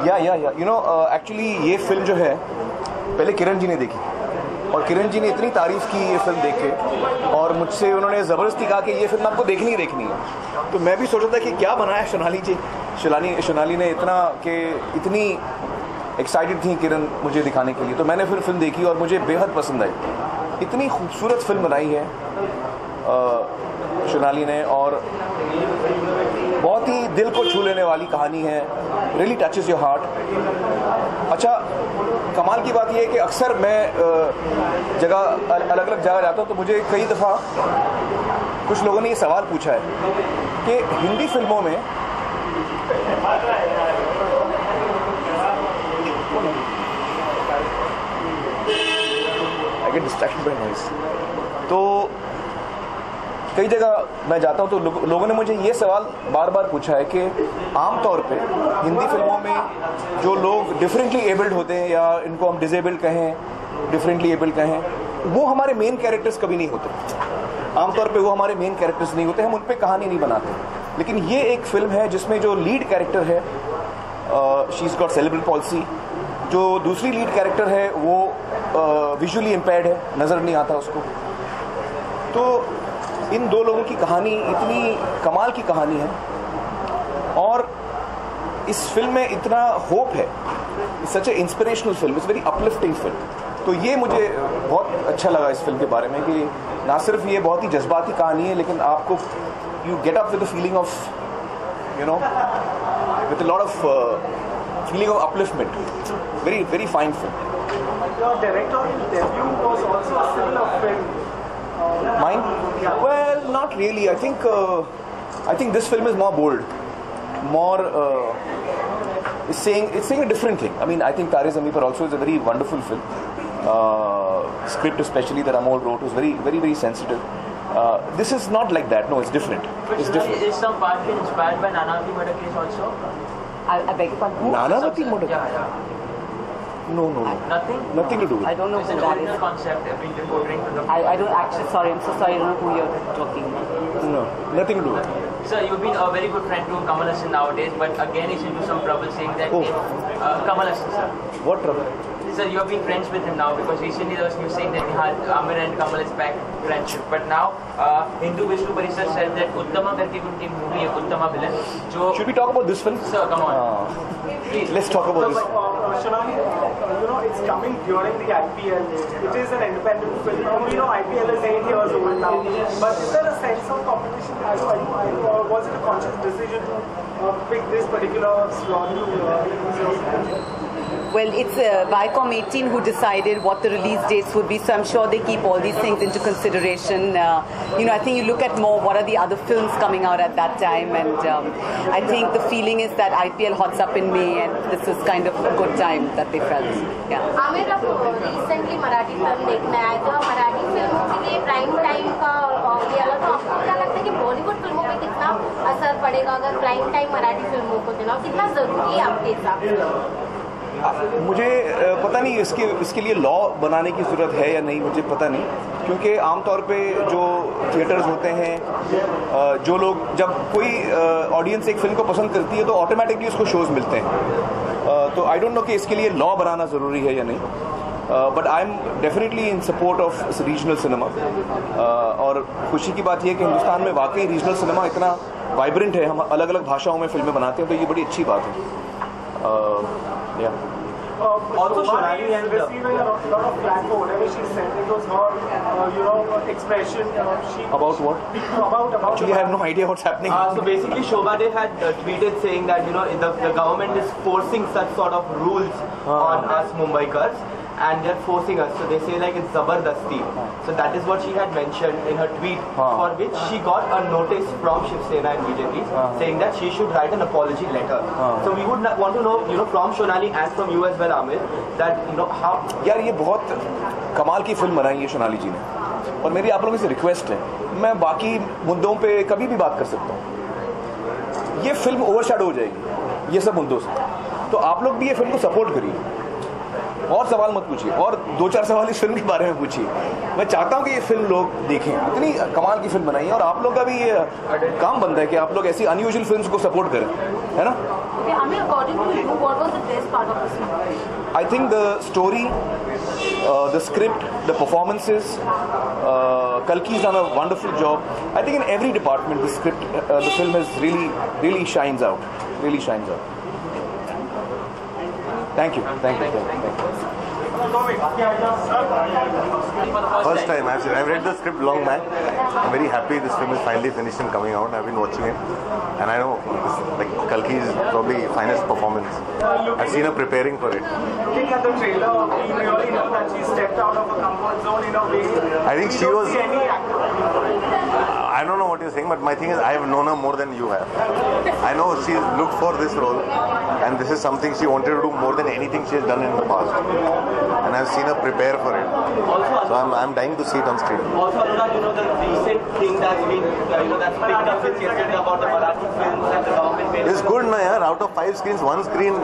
या you know actually ये film जो है पहले किरण जी ने देखी और किरण जी ने इतनी तारीफ की ये फिल्म देख के और मुझसे उन्होंने ज़बरदस्ती कहा कि ये फिल्म आपको देखनी ही देखनी है। तो मैं भी सोचा था कि क्या बनाया शोनाली ने इतनी एक्साइटेड थी किरण मुझे दिखाने के लिए। तो मैंने फिर फिल्म देखी और मुझे बेहद पसंद आई। इतनी खूबसूरत फिल्म बनाई है शोनाली ने और बहुत ही दिल को छू लेने वाली कहानी है। Really touches your heart. अच्छा, कमाल की बात यह है कि अक्सर मैं अलग अलग जगह जाता हूँ तो मुझे कई दफ़ा कुछ लोगों ने ये सवाल पूछा है कि हिंदी फिल्मों में I get distracted by noise. तो कई जगह मैं जाता हूं तो लोगों ने मुझे ये सवाल बार बार पूछा है कि आमतौर पे हिंदी फिल्मों में जो लोग डिफरेंटली एबल्ड होते हैं या इनको हम डिसेबल्ड कहें, डिफरेंटली एबल्ड कहें, वो हमारे मेन कैरेक्टर्स कभी नहीं होते। आमतौर पे वो हमारे मेन कैरेक्टर्स नहीं होते, हम उन पर कहानी नहीं बनाते। लेकिन ये एक फिल्म है जिसमें जो लीड कैरेक्टर है she is got cerebral palsy. जो दूसरी लीड कैरेक्टर है वो विजुअली इम्पेयर्ड है, नज़र नहीं आता उसको। तो इन दो लोगों की कहानी इतनी कमाल की कहानी है और इस फिल्म में इतना होप है। Such a inspirational film, it's very uplifting film. तो ये मुझे बहुत अच्छा लगा इस फिल्म के बारे में कि ना सिर्फ ये बहुत ही जज्बाती कहानी है लेकिन आपको you get up with the feeling of you know with a lot of feeling of upliftment. Very very fine film. Your directorial debut was also a similar film. Mine? Well, not really. I think this film is more bold, more it's saying a different thing. I mean, I think Tare Zameen Par also is a very wonderful film. Script especially that Amol wrote was very very very sensitive. This is not like that. No, it's different. It's different. Is some part been inspired by Nanavati Murder case also? I beg your pardon. Nanavati Murder? Yeah. No. Nothing to do with it. I don't know who that is. Concept been reporting to the. I don't actually. Sorry, I'm so sorry. I don't know who you're talking about. No, nothing to do with it. Sir, you've been a very good friend to Kamal Haasan nowadays, but again he's into some trouble saying that Kamal Haasan, sir. What trouble? Sir, you have been friends with him now because recently there was news saying that Amir and Kamal is back friendship. But now Hindu Vishnu Parisar said that Uttama karke unki movie hai, Uttama villain. Should we talk about this film? Sir, come on. Please. Let's talk about this. Shonali, it's coming during the IPL. It is an independent film. We know IPL is 8 years old now. But is there a sense of competition? Or was it a conscious decision to pick this particular slot to release your film? Well, it's Viacom 18 who decided what the release dates would be, so I'm sure they keep all these things into consideration. I think you look at more what are the other films coming out at that time, and I think the feeling is that IPL hots up in May, and this is kind of a good time that they felt. Yeah. Aamir, अब recently Marathi film देखने आए तो मराठी फिल्मों के लिए prime time का ये अलग, तो आपको क्या लगता है कि बॉलीवुड फिल्मों पे कितना असर पड़ेगा अगर प्राइम टाइम मराठी फिल्मों को देना, कितना जरूरी है आपके हिसाब से? मुझे पता नहीं इसके लिए लॉ बनाने की ज़रूरत है या नहीं, मुझे पता नहीं। क्योंकि आमतौर पे जो थिएटर्स होते हैं, जो लोग जब कोई ऑडियंस एक फिल्म को पसंद करती है तो ऑटोमेटिकली उसको शोज़ मिलते हैं। तो आई डोंट नो कि इसके लिए लॉ बनाना ज़रूरी है या नहीं। But I am definitely in support of regional cinema. और खुशी की बात यह है कि हिंदुस्तान में वाकई रीजनल सिनेमा इतना वाइब्रेंट है, हम अलग अलग भाषाओं में फिल्में बनाते हैं, तो ये बड़ी अच्छी बात है। Also, Shonali is receiving a lot of flack for whatever she said. It was her, expression. About what? About. Actually, I have no idea what's happening. So basically, Shobha Dev had tweeted saying that the government is forcing such sort of rules on us Mumbaikars, and they're forcing us. So they say like it's zabardasti. So that is what she had mentioned in her tweet, for which she got a notice from Shiv Sena and BJP saying that she should write an apology letter. So we would want to know, from Shonali and from you as well, Amir, that how. यार ये बहुत कमाल की film बनाई है शोनाली जी ने, और मेरी आप लोगों से रिक्वेस्ट है मैं बाकी मुद्दों पे कभी भी बात कर सकता हूँ। ये फिल्म ओवरशैडो हो जाएगी ये सब मुद्दों से। तो आप लोग भी ये फिल्म को सपोर्ट करिए और सवाल मत पूछिए, और 2-4 सवाल इस फिल्म के बारे में पूछिए। मैं चाहता हूँ कि ये फिल्म लोग देखें, इतनी कमाल की फिल्म बनाई है, और आप लोग का भी ये काम बनता है कि आप लोग ऐसी अनयूजुअल फिल्म्स को सपोर्ट करें, है ना? I think the story, the script, the performances, Kalki's done a wonderful job. I think in every department, the script, the film has really shines out. Really shines out. Thank you. First time I've read the script long back. I'm very happy this film is finally finished and coming out. I've been watching it, and I know this, like, Kalki is probably finest performance. I've seen her preparing for it. Looking at the trailer, we really know that she stepped out of her comfort zone in a way. I think she was. See any actor. I don't know what you're saying, but my thing is I have known her more than you have. I know she's looked for this role, and this is something she wanted to do more than anything she has done in the past. And I've seen her prepare for it. So I'm dying to see it on screen. Also, Anurag, you know, the recent thing that's been, that's picked up with yesterday about the Marathi films and the government made. It's good, na yaar. Out of 5 screens, 1 screen,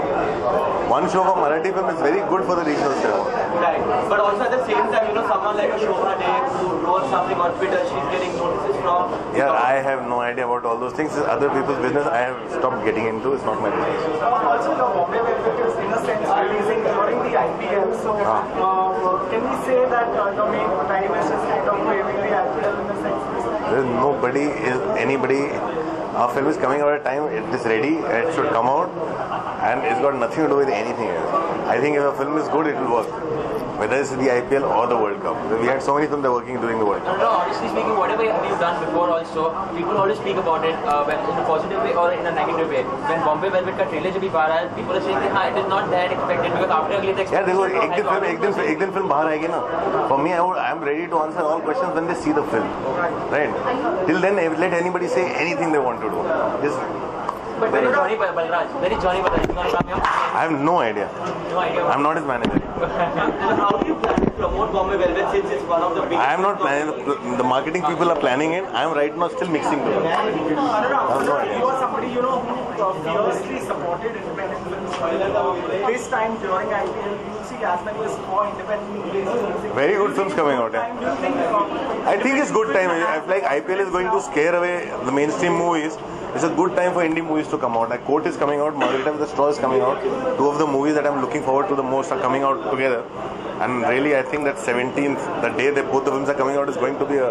1 show of a Marathi film is very good for the regional cinema. Right. But also at the same time, someone like a Shobha Dev who wrote something on Twitter, she's getting notices from. Yeah, I have no idea about all those things. It's other people's business. I have stopped getting into. It's not my business. Also, the Bombay Velvet is in a sense releasing during the IPL. So, can we say that the main protagonist is kind of waving the IPL in a sense? There's anybody. Our film is coming out at a time. It is ready. It should come out, and it's got nothing to do with anything else. I think if a film is good, it will work. Whether it's the IPL or the World Cup. We had so many films that were working during the World Cup. No, honestly speaking, whatever you've done before also, people always speak about it in a positive way or in a negative way. When Bombay Velvet का trailer जब भी बाहर आया, people are saying that it is not that expected because after अगले तक. Yeah, देखो एक दिन film बाहर आएगी ना. For me, I'm ready to answer all questions when they see the film. Right? Till then, let anybody say anything they want to do. But very Johnny Balraj, I have no idea. No idea. I'm not his manager. How do you plan to promote Bombay Velvet since it's one of the biggest? I am not planning. The marketing people are planning it. I am right now still mixing them. Anurag, you are somebody who fiercely supported independent films. This time during IPL, you see as many as more independent films. Very good films coming out. Yeah. Do you think? I think it's good time. I feel like IPL is going to scare away the mainstream movies. It's a good time for indie movies to come out. Like Court is coming out, Margarita with the Straw is coming out. 2 of the movies that I'm looking forward to the most are coming out together. And really, I think that 17th, the day that both the films are coming out, is going to be a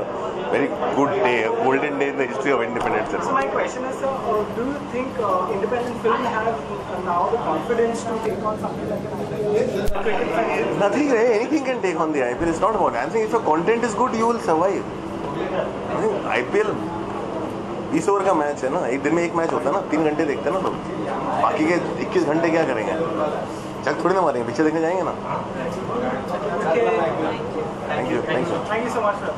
very good day, a golden day in the history of independent cinema. So my question is, do you think independent film have now the confidence to take on something like an IPL? Nothing, anything can take on the IPL. It's not about it. I'm saying if your content is good, you will survive. I think IPL 20 over का match है ना, एक दिन में एक match होता है ना, 3 घंटे देखते हैं ना लोग, बाकी के 21 घंटे क्या करेंगे? चल थोड़ी ना मारेंगे, पीछे देखने जाएंगे ना. Thank you. Thank you so much, sir.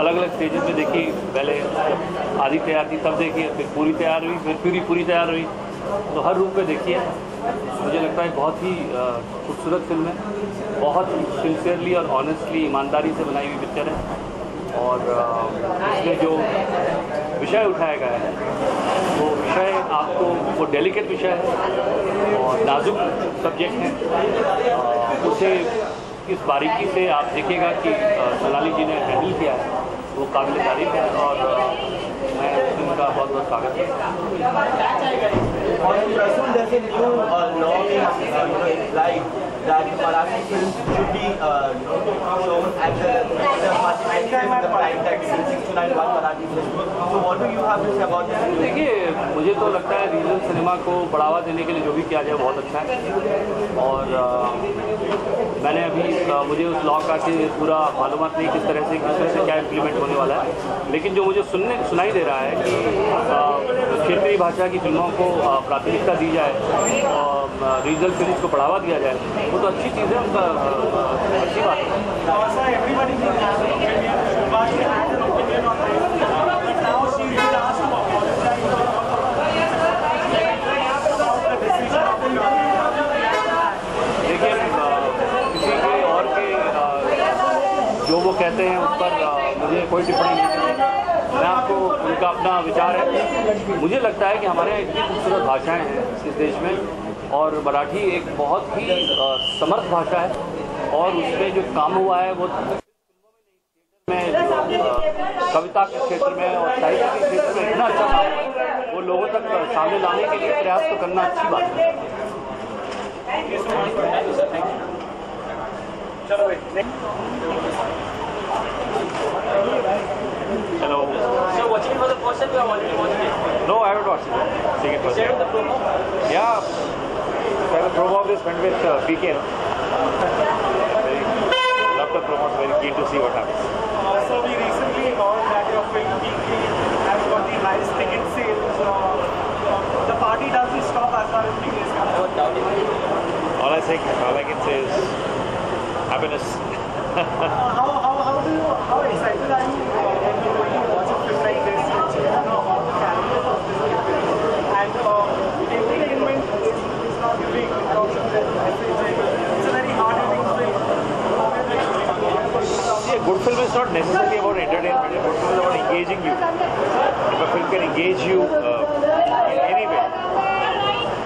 अलग अलग स्टेजेस में देखी. पहले आधी तैयार थी तब देखी, फिर पूरी तैयार हुई, फिर पूरी तैयार हुई. तो हर रूप में देखी है. मुझे लगता है बहुत ही खूबसूरत फिल्म है, बहुत सिंसियरली और ऑनेस्टली ईमानदारी से बनाई हुई पिक्चर है. और इसमें जो विषय उठाया गया है वो विषय आपको, वो डेलिकेट विषय है और नाजुक सब्जेक्ट है. उसे इस बारीकी से आप देखिएगा कि सोनाली जी ने हैंडल किया है, वो काबिल तारीफ है. और मैं उनका बहुत बहुत स्वागत करता हूँ. That Marathi films should be shown at the prime time, 6 to 9 Marathi films. So what do you have to say about this? देखिए, मुझे तो लगता है रीजनल सिनेमा को बढ़ावा देने के लिए जो भी किया जाए बहुत अच्छा है. और मैंने अभी मुझे उस लॉ का पूरा मालूमात नहीं किस तरह से क्या इम्प्लीमेंट होने वाला है, लेकिन जो मुझे सुनाई दे रहा है कि क्षेत्रीय भाषा की फिल्मों को प्राथमिकता दी जाए और रीजनल फिल्म को बढ़ावा दिया जाए, वो तो अच्छी चीज़ है. उनका अच्छी बात है. Marathi had an opinion on this, but now she's been asked to apologize about the decision of the देखिए किसी के और के जो वो कहते हैं उन पर मुझे कोई टिप्पणी नहीं करनी। मैं आपको उनका अपना विचार है। मुझे लगता है कि हमारे यहाँ इतनी खूबसूरत भाषाएं हैं इस देश में, और मराठी एक बहुत ही समर्थ भाषा है, और उसमें जो काम हुआ है वो में कविता के क्षेत्र में और साहित्य के क्षेत्र में इतना अच्छा काम हुआ है, वो लोगों तक सामने लाने के लिए प्रयास तो करना अच्छी बात है। Hello. So watching it for the first time, you have already watched it? No, I haven't watched it. Seeing it first Share time. the promo? Yeah. So the promo of this went with PK. No? Love the promo. Very keen to see what happens. So we recently heard that your film PK has got the highest ticket sales. The party doesn't stop as far as PK is concerned. All I can say is happiness. How excited are you when you watch a film like this, which you know about the characters of this film, and entertainment is not big in terms of the message. It's a very hard-hitting film. See, a good film is not necessarily about entertainment. A good film is about engaging you. If a film can engage you in any way.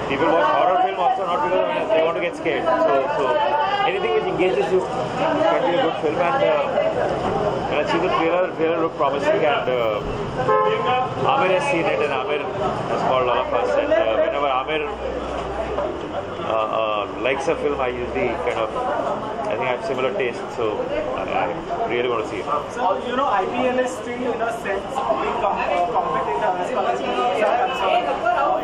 People watch horror film also not because they want to get scared. So anything which engages you can be a good film. And I see the trailer looked promising, and Amir has seen it, and Amir has called all of us. And whenever Amir likes a film, I usually I think I have similar taste, so I really want to see it. So, you know, IPL is still, in a sense, being competitor as far as movies are concerned.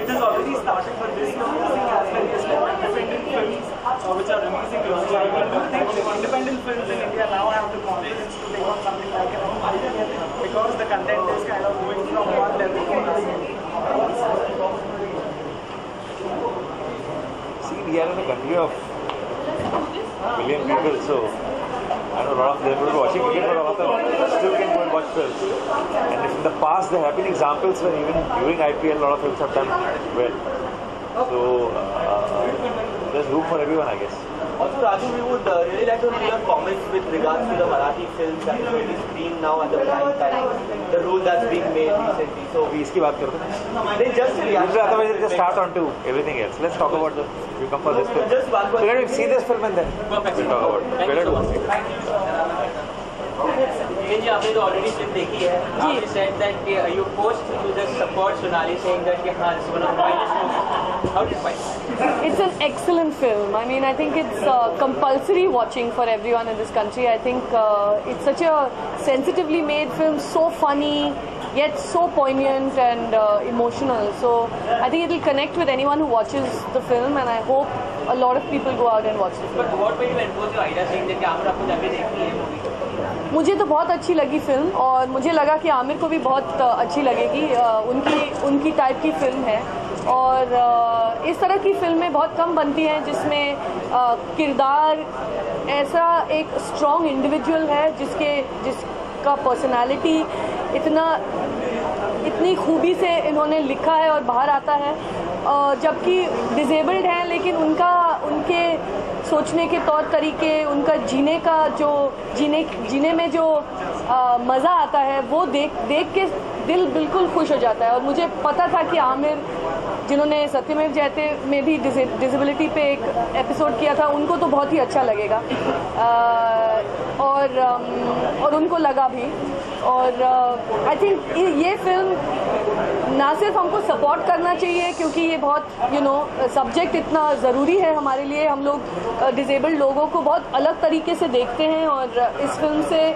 It has already started, but this year we're seeing as many as independent films which are releasing locally. Do you think independent films in India now have the confidence to take on something like an IPL because the content is kind of going from one level to another? See, we are in a country of billion people, so I know a lot of them will be watching cricket, but a lot of them still can go and watch films. And if in the past there have been examples when even during IPL a lot of films have done well. So there's room for everyone, I guess. Also, Raju, we would really like to know your comments with regards to the Marathi films that will be screened now at the prime time. The rule that's being made recently. So we इसकी बात करते हैं. they just Otherwise, it just start on to everything else. Let's talk about the. We come for this film. Just one So let me see this film and then we'll talk about it. Better do. जी आपने तो already film देखी है. You said that you post to the support Sonali saying that हाँ this is one of the finest movies. How did you find it? It's an excellent film. I mean, I think it's compulsory watching for everyone in this country. I think it's such a sensitively made film, so funny, yet so poignant and emotional. So I think it will connect with anyone who watches the film, and I hope a lot of people go out and watch the film. But what made you impose your idea saying that Aamir आपको जाके देखनी है movie? मुझे तो बहुत अच्छी लगी film, और मुझे लगा कि आमिर को भी बहुत अच्छी लगेगी. उनकी टाइप की फिल्म है, और इस तरह की फिल्में बहुत कम बनती हैं जिसमें किरदार ऐसा एक स्ट्रॉन्ग इंडिविजुअल है जिसका पर्सनालिटी इतनी खूबी से इन्होंने लिखा है और बाहर आता है, जबकि डिसेबल्ड हैं लेकिन उनके सोचने के तौर तरीके, उनका जीने में जो मज़ा आता है वो देख के दिल बिल्कुल खुश हो जाता है. और मुझे पता था कि आमिर, जिन्होंने सत्यमेव जयते में भी डिसेबिलिटी पे एक एपिसोड किया था, उनको तो बहुत ही अच्छा लगेगा, और उनको लगा भी. और आई थिंक ये फिल्म ना सिर्फ हमको सपोर्ट करना चाहिए क्योंकि ये बहुत सब्जेक्ट इतना ज़रूरी है हमारे लिए. हम लोग डिसेबल्ड लोगों को बहुत अलग तरीके से देखते हैं, और इस फिल्म से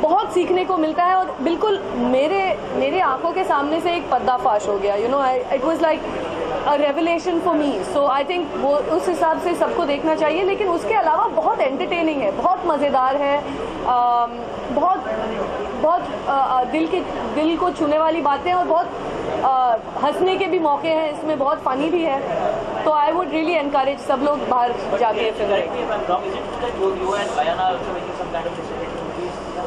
बहुत सीखने को मिलता है. और बिल्कुल मेरे आंखों के सामने से एक पर्दाफाश हो गया. It was like a revelation for me. So I think वो उस हिसाब से सबको देखना चाहिए. लेकिन उसके अलावा बहुत एंटरटेनिंग है, बहुत मज़ेदार है, बहुत दिल को छूने वाली बातें, और बहुत हंसने के भी मौके हैं इसमें, बहुत फनी भी है. तो आई वुड रियली एनकरेज सब लोग बाहर जाके फिल्म देखें.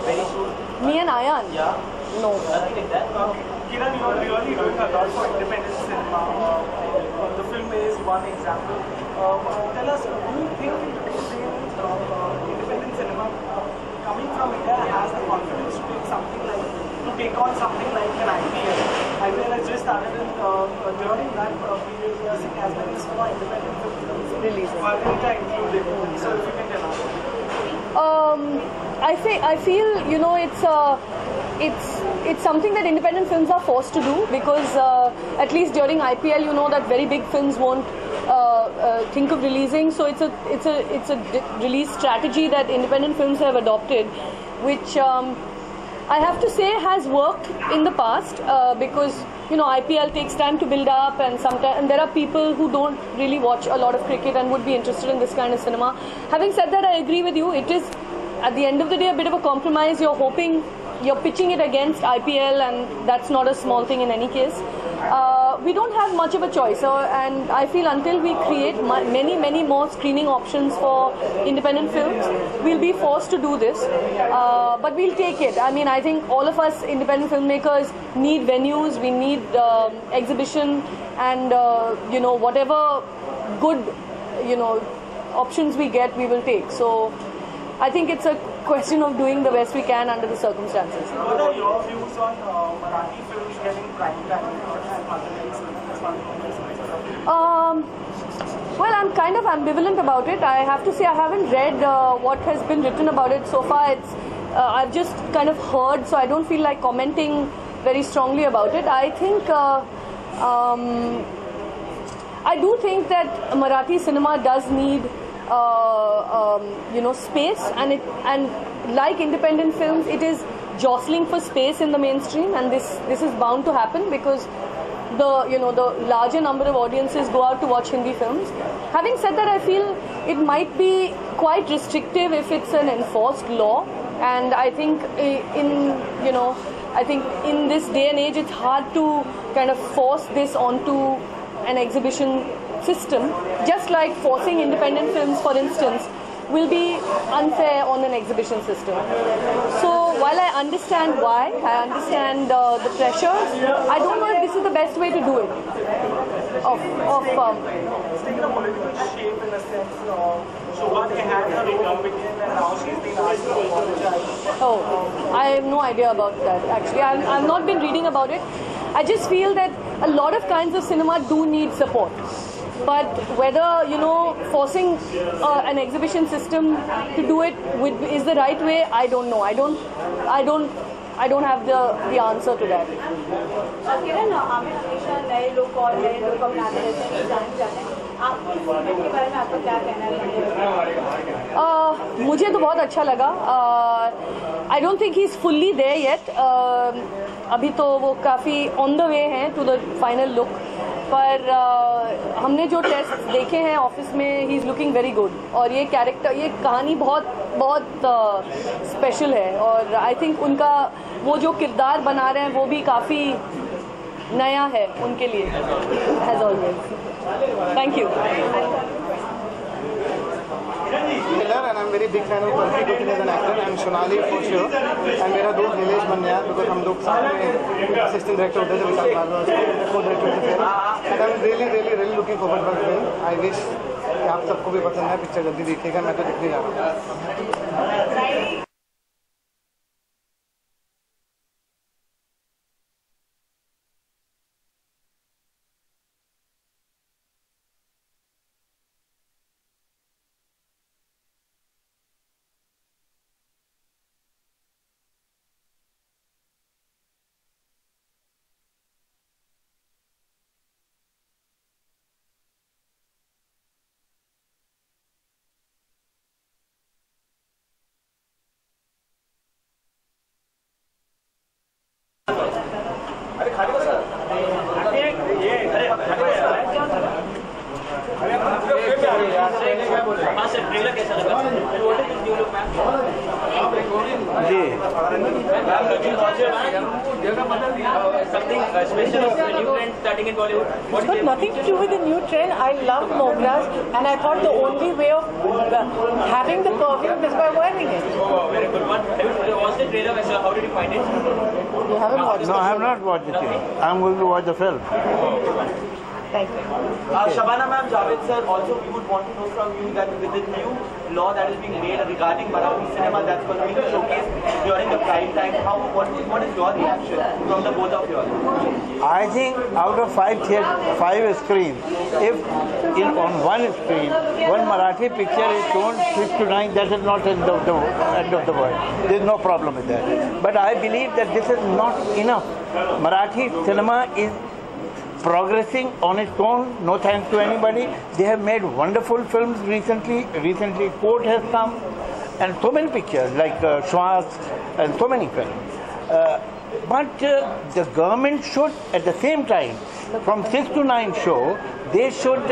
Very soon. Me and Ayan? No. Kiran, you are really doing a lot for independent cinema. The film is one example. Tell us, do you think independent cinema coming from India has the confidence to take on something like an IPL? IPL has just started during that period we are seeing as many small independent films releases. Margarita included. So if you can tell us. I feel, you know, it's something that independent films are forced to do, because at least during IPL, you know that very big films won't think of releasing. So it's a release strategy that independent films have adopted, which I have to say has worked in the past, because you know IPL takes time to build up, and there are people who don't really watch a lot of cricket and would be interested in this kind of cinema. Having said that, I agree with you. It is at the end of the day a bit of a compromise. You're pitching it against IPL, and that's not a small thing in any case. We don't have much of a choice, and I feel until we create many more screening options for independent films, we'll be forced to do this. But we'll take it. I mean, I think all of us independent filmmakers need venues, we need exhibition, and you know, whatever good, you know, options we get, we will take. So I think it's a question of doing the best we can under the circumstances. What are your views on Marathi films getting prime time? Well, I'm kind of ambivalent about it. I have to say I haven't read what has been written about it so far. I've just kind of heard, so I don't feel like commenting very strongly about it. I think I do think that Marathi cinema does need you know, space, and like independent films, it is jostling for space in the mainstream, and this is bound to happen because the larger number of audiences go out to watch Hindi films. Having said that, I feel it might be quite restrictive if it's an enforced law, and I think in this day and age it's hard to kind of force this onto an exhibition system, just like forcing independent films, for instance, will be unfair on an exhibition system. So while I understand why, I understand the pressures, I don't know if this is the best way to do it. It's taken a political shape in a sense. Shobha had her own opinion, and now she's been asked to apologize. Oh, I have no idea about that. Actually, I've not been reading about it. I just feel that a lot of kinds of cinema do need support. But whether, you know, forcing an exhibition system to do it is the right way, I don't know. I don't have the answer to that. किरण, आमिर हमेशा नए लोग को अपनाते रहते हैं, जाने जाते हैं. आपको इस फिल्म के बारे में आपका क्या कहना है? मुझे तो बहुत अच्छा लगा. I don't think he's fully there yet. अभी तो वो काफ़ी on the way हैं to the final look. पर हमने जो टेस्ट देखे हैं ऑफिस में, he is looking very good, और ये कहानी बहुत स्पेशल है, और आई थिंक उनका वो जो किरदार बना रहे हैं वो भी काफ़ी नया है उनके लिए, as always. Thank you. And I'm very big fan of Balki Gupta as an actor, and Shonali for sure. And मेरा दोस्त नीलेश बनियार, because हम लोग साथ में assistant director होते थे विशाल बालवा, co-director थे. And I'm really looking forward to the film. I wish कि आप सबको भी पसंद है, पिक्चर जल्दी देखिएगा. मैं तो देखने जा रहा हूँ. ट्रेलर कैसा लगा? जी Something special is a new trend starting in Bollywood. It's got nothing to do with the new trend. I love Mogras, and I thought the only way of having the perfume is by wearing it. Oh, very good one. Have you watched the trailer, sir? How did you find it? You haven't watched it? No, I have not watched it yet. I'm going to watch the film. Thank you. Shabana ma'am, Javed sir, also we would want to know from you that with the new law that is being made regarding Marathi cinema that's going to be showcased during the prime time, what is your reaction from the both of you all? I think out of five screens, if on one screen, one Marathi picture is shown 6 to 9, that is not end of the world. There is no problem with that. But I believe that this is not enough. Marathi cinema is progressing on its own, no thanks to anybody. They have made wonderful films recently. Recently, Court has come, and so many pictures like Shwas and so many films. But the government should, at the same time, from 6 to 9 show, they should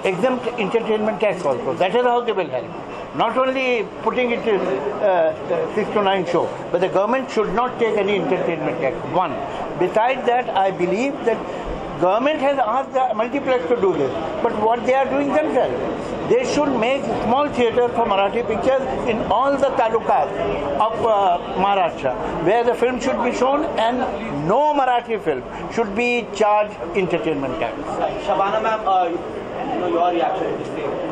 exempt entertainment tax also. That is how they will help. Not only putting it 6 to 9 show, but the government should not take any entertainment tax. One. Besides that, I believe that government has asked the multiplex to do this, but what they are doing themselves, they should make small theatres for Marathi pictures in all the talukas of Maharashtra, where the film should be shown, and no Marathi film should be charged entertainment tax. Shabana ma'am, your reaction to this thing?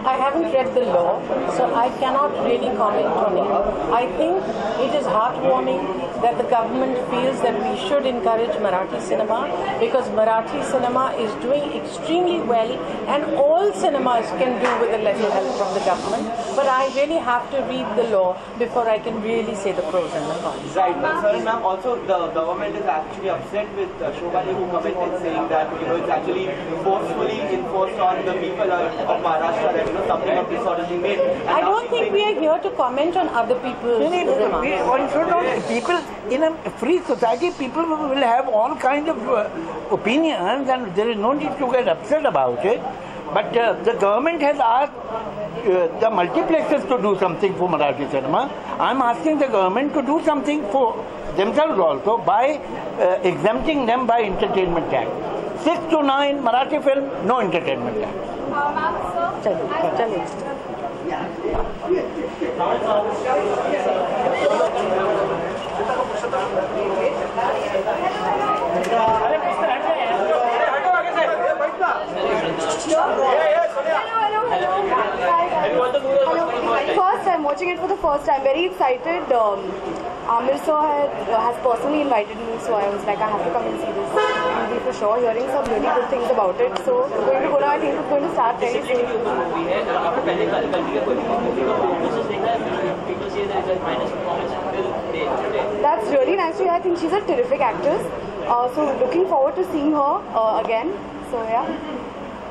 I haven't read the law, so I cannot really comment on it. I think it is heartwarming that the government feels that we should encourage Marathi cinema, because Marathi cinema is doing extremely well, and all cinemas can do with a little help from the government. But I really have to read the law before I can really say the pros and the cons. Right, sir, ma'am. Also, the government is actually upset with Shobha, who commented saying that it's actually forcefully enforced on the people of Maharashtra that something of this sort is being made. I don't think we are here to comment on other people's remarks. One should not. People in a free society, people will have all kinds of opinions, and there is no need to get upset about it. But the government has asked the multiplexes to do something for Marathi cinema. I'm asking the government to do something for themselves also by exempting them by entertainment tax. 6 to 9 Marathi film, no entertainment tax. First, I'm watching it for the first time. Very excited. Amir sir has personally invited me, so I was like, I have to come and see this movie for sure. Hearing some really good things about it. So, going to go now. I think it's going to start very soon. That's really nice to hear. I think she's a terrific actress. So, looking forward to seeing her again. So, yeah.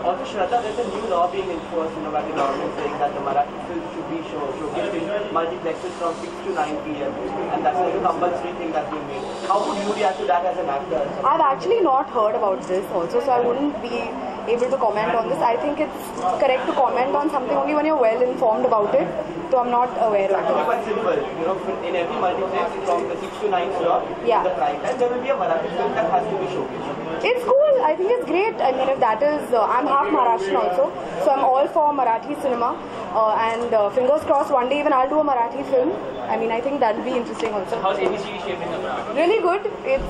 Also, Shraddha, there's a new law being enforced by the government saying that the Marathi film should be showcased in multiplexes from 6 to 9 p.m. and that's like a compulsory thing that's being made. How would you react to that as an actor? I've actually not heard about this also, so I wouldn't be able to comment on this. I think it's correct to comment on something only when you're well informed about it, so I'm not aware of it. It's quite simple. In every multiplex from the 6 to 9 slot, in the prime time, there will be a Marathi film that has to be showcased. It's cool. I think it's great. I mean, if that is, I'm half Maharashtrian also, so I'm all for Marathi cinema. And fingers crossed, one day even I'll do a Marathi film. I mean, I think that'll be interesting also. How's ABC shaping up? Really good. It's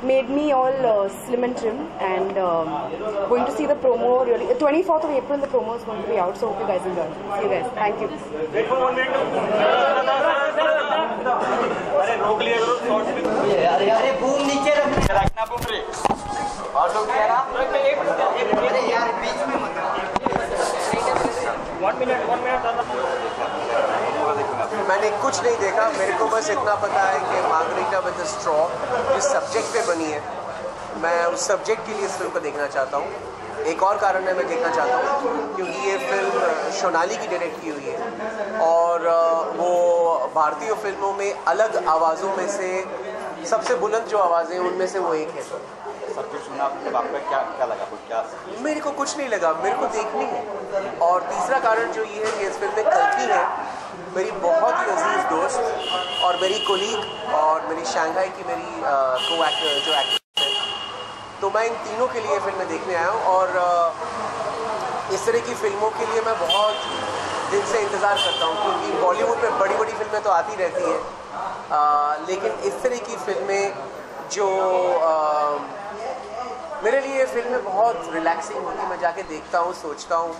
made me all slim and trim, and going to see the promo. Really, 24th of April, the promo is going to be out. So hope you guys enjoy. See you guys. Thank you. Wait for 1 minute. अरे boom नीचे रखना boom रे और लोग कह रहा अरे यार बीच में मत 1 minute मैंने कुछ नहीं देखा, मेरे को बस इतना पता है कि मार्गरीटा विद द स्ट्रॉ जिस सब्जेक्ट पे बनी है, मैं उस सब्जेक्ट के लिए इस फिल्म को देखना चाहता हूँ। एक और कारण है मैं देखना चाहता हूँ क्योंकि ये फिल्म सोनाली की डायरेक्ट की हुई है और वो भारतीय फिल्मों में अलग आवाज़ों में से सबसे बुलंद जो आवाज़ें हैं उनमें से वो एक है। सब्जेक्ट सुना आपको क्या लगा? क्या मेरे को कुछ नहीं लगा, मेरे को देखनी है। और तीसरा कारण जो ये है कि इस फिल्म में कल्कि है मेरी बहुत ही अजीज दोस्त और मेरी कोलीग और मेरी शंघाई की मेरी को एक्टर जो एक्टर है, तो मैं इन तीनों के लिए फिल्में देखने आया हूँ। और इस तरह की फिल्मों के लिए मैं बहुत दिन से इंतज़ार करता हूँ, क्योंकि बॉलीवुड में बड़ी बड़ी फिल्में तो आती रहती हैं, लेकिन इस तरह की फिल्में जो मेरे लिए ये फिल्में बहुत रिलैक्सिंग होती, मैं जाके देखता हूँ, सोचता हूँ,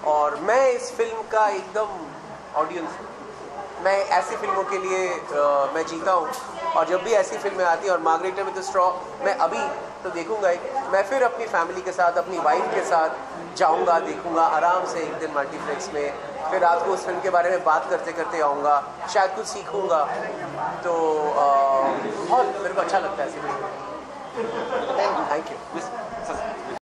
और मैं इस फिल्म का एकदम ऑडियंस हूँ। मैं ऐसी फिल्मों के लिए मैं जीता हूँ, और जब भी ऐसी फिल्में आती हैं, और मार्गरेटा विद द स्ट्रॉ मैं अभी तो देखूंगा ही, मैं फिर अपनी फैमिली के साथ, अपनी वाइफ के साथ जाऊंगा, देखूंगा आराम से एक दिन मल्टीप्लेक्स में, फिर रात को उस फिल्म के बारे में बात करते करते आऊँगा, शायद कुछ सीखूंगा। तो बहुत मेरे को अच्छा लगता है ऐसी फिल्म। Thank you.